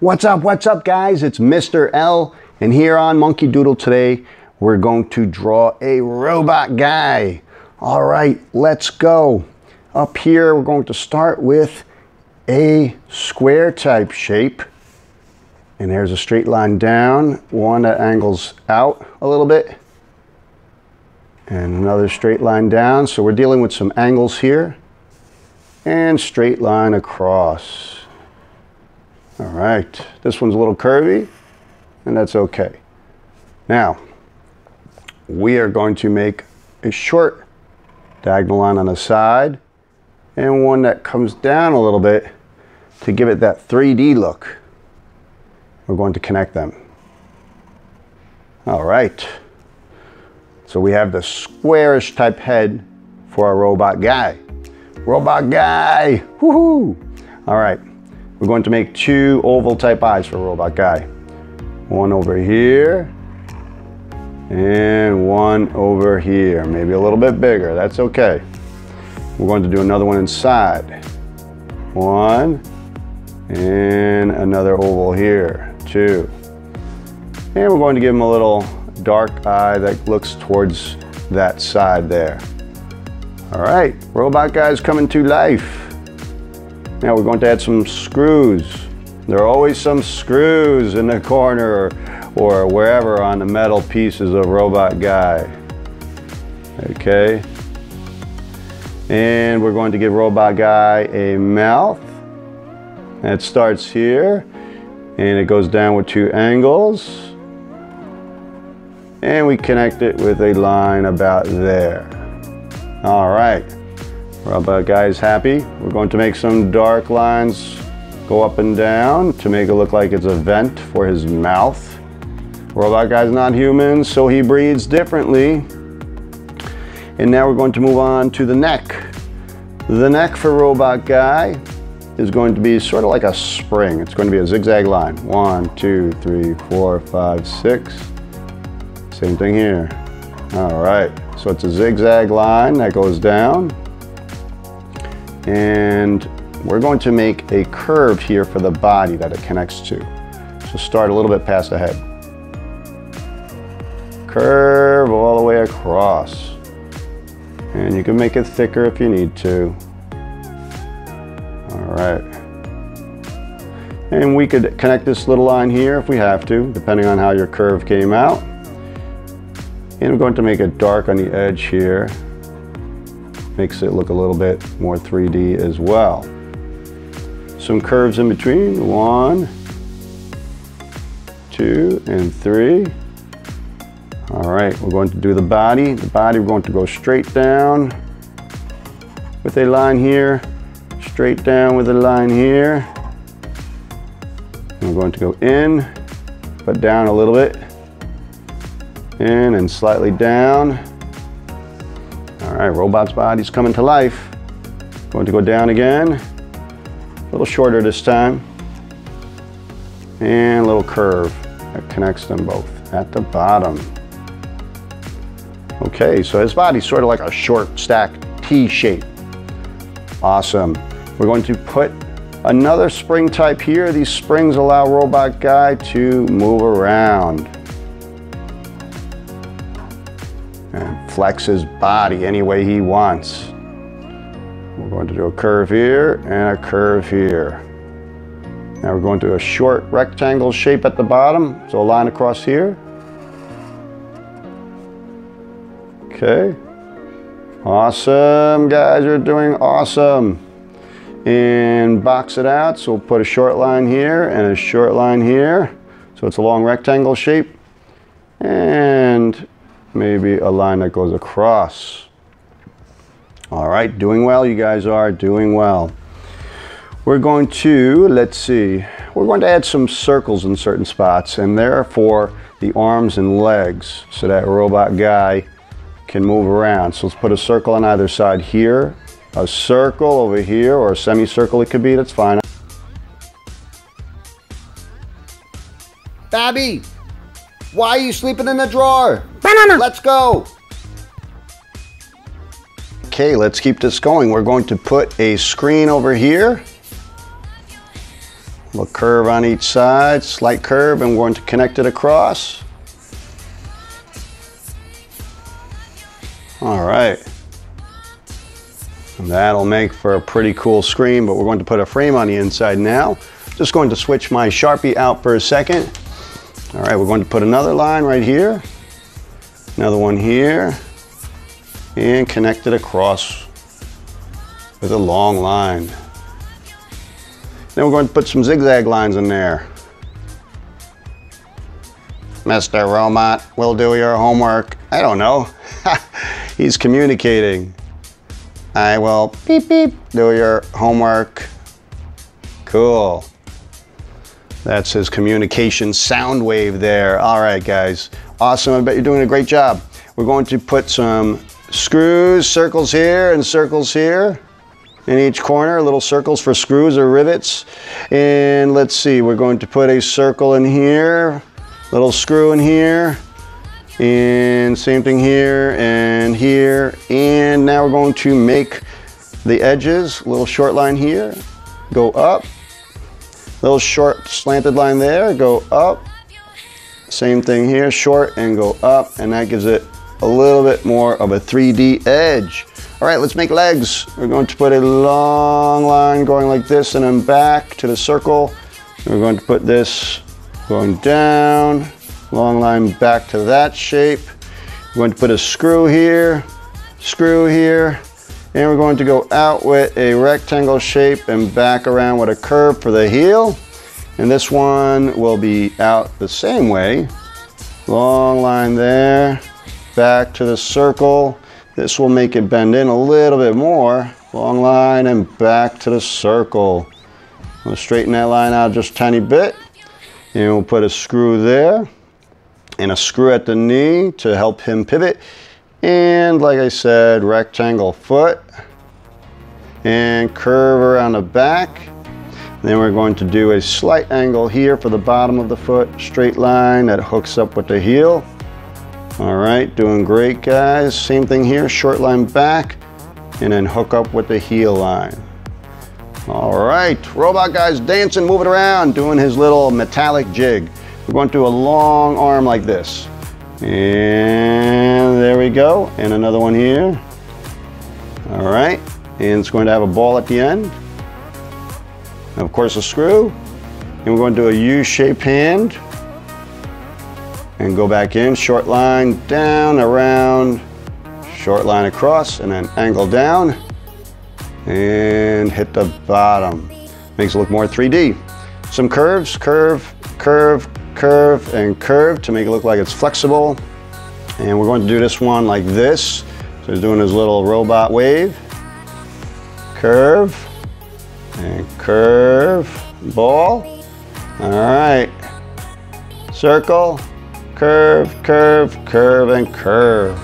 What's up guys? It's Mr. L, and here on Monkey Doodle today we're going to draw a robot guy. Alright, let's go. Up here we're going to start with a square type shape, and there's a straight line down, one that angles out a little bit, and another straight line down. So we're dealing with some angles here, and straight line across. All right, this one's a little curvy, and that's okay. Now, we are going to make a short diagonal line on the side, and one that comes down a little bit to give it that 3D look. We're going to connect them. All right, so we have the squarish type head for our robot guy. Robot guy, woohoo! All right. We're going to make two oval type eyes for robot guy. One over here and one over here. Maybe a little bit bigger, that's okay. We're going to do another one inside. One and another oval here, two. And we're going to give him a little dark eye that looks towards that side there. All right, robot guy's coming to life. Now we're going to add some screws. There are always some screws in the corner or wherever on the metal pieces of robot guy. Okay. And we're going to give robot guy a mouth. It starts here and it goes down with two angles. And we connect it with a line about there. All right. Robot guy is happy. We're going to make some dark lines go up and down to make it look like it's a vent for his mouth. Robot guy's not human, so he breathes differently. And now we're going to move on to the neck. The neck for robot guy is going to be sort of like a spring. It's going to be a zigzag line. 1, 2, 3, 4, 5, 6. Same thing here. All right, so it's a zigzag line that goes down. And we're going to make a curve here for the body that it connects to. So start a little bit past the head. Curve all the way across. And you can make it thicker if you need to. All right. And we could connect this little line here if we have to, depending on how your curve came out. And we're going to make it dark on the edge here. Makes it look a little bit more 3D as well. Some curves in between, 1, 2, and 3. All right, we're going to do the body. The body, we're going to go straight down with a line here, straight down with a line here. And we're going to go in, but down a little bit, in and slightly down. All right, robot's body's coming to life. Going to go down again, a little shorter this time, and a little curve that connects them both at the bottom. Okay, so his body's sort of like a short stacked T shape. Awesome. We're going to put another spring type here. These springs allow robot guy to move around and flex his body any way he wants. We're going to do a curve here and a curve here. Now we're going to do a short rectangle shape at the bottom, so a line across here. Okay. Awesome, guys, you're doing awesome. And box it out, so we'll put a short line here and a short line here. So it's a long rectangle shape. And maybe a line that goes across. All right, doing well, you guys are doing well. We're going to, let's see, we're going to add some circles in certain spots, and therefore the arms and legs, so that robot guy can move around. So let's put a circle on either side here, a circle over here, or a semicircle it could be, that's fine. Babi, why are you sleeping in the drawer? Banana. Let's go. Okay, let's keep this going. We're going to put a screen over here. little curve on each side, slight curve, and we're going to connect it across. All right. And that'll make for a pretty cool screen, but we're going to put a frame on the inside now. Just going to switch my Sharpie out for a second. All right, we're going to put another line right here, another one here, and connect it across with a long line. Then we're going to put some zigzag lines in there. Mr. Robot will do your homework. I don't know. He's communicating. I will beep beep do your homework. Cool. That's his communication sound wave there. All right, guys. Awesome. I bet you're doing a great job. We're going to put some screws, circles here and circles here in each corner, little circles for screws or rivets. And let's see, we're going to put a circle in here, little screw in here, and same thing here and here. And now we're going to make the edges, a little short line here, go up. Little short slanted line there, go up. Same thing here, short and go up, and that gives it a little bit more of a 3D edge. All right, let's make legs. We're going to put a long line going like this and then back to the circle. We're going to put this going down, long line back to that shape. We're going to put a screw here, and we're going to go out with a rectangle shape and back around with a curve for the heel. And this one will be out the same way. Long line there, back to the circle. This will make it bend in a little bit more. Long line and back to the circle. We'll straighten that line out just a tiny bit. And we'll put a screw there and a screw at the knee to help him pivot. And like I said, rectangle foot and curve around the back. Then we're going to do a slight angle here for the bottom of the foot, straight line that hooks up with the heel. All right, doing great, guys. Same thing here, short line back and then hook up with the heel line. All right, robot guy's dancing, moving around, doing his little metallic jig. We're going to do a long arm like this. And there we go, and another one here. All right, and it's going to have a ball at the end. And of course a screw. And we're going to do a U-shaped hand. And go back in, short line down, around, short line across, and then angle down. And hit the bottom. Makes it look more 3D. Some curves, curve, curve, curve, and curve to make it look like it's flexible. And we're going to do this one like this. So he's doing his little robot wave. Curve, and curve, ball. All right. Circle, curve, curve, curve, and curve.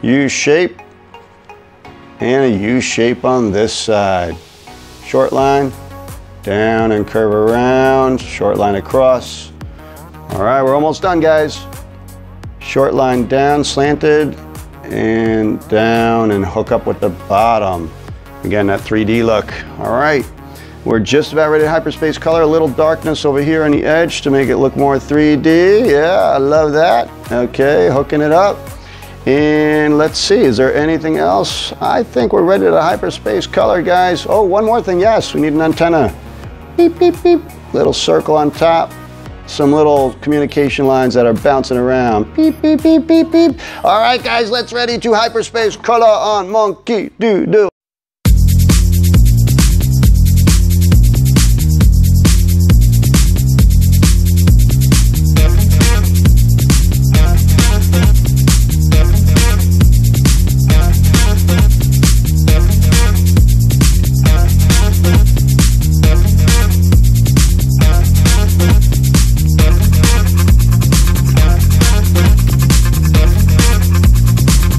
U-shape, and a U-shape on this side. Short line, down and curve around, short line across. All right, we're almost done, guys. Short line down, slanted, and down and hook up with the bottom. Again, that 3D look. All right, we're just about ready to hyperspace color. A little darkness over here on the edge to make it look more 3D. Yeah, I love that. Okay, hooking it up. And let's see, is there anything else? I think we're ready to hyperspace color, guys. Oh, one more thing, yes, we need an antenna. Beep, beep, beep. Little circle on top. Some little communication lines that are bouncing around. Beep, beep, beep, beep, beep. All right, guys, let's ready to hyperspace color on Monkey Doodle.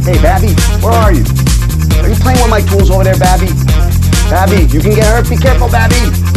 Hey, Babi, where are you? Are you playing with my tools over there, Babi? Babi, you can get hurt. Be careful, Babi.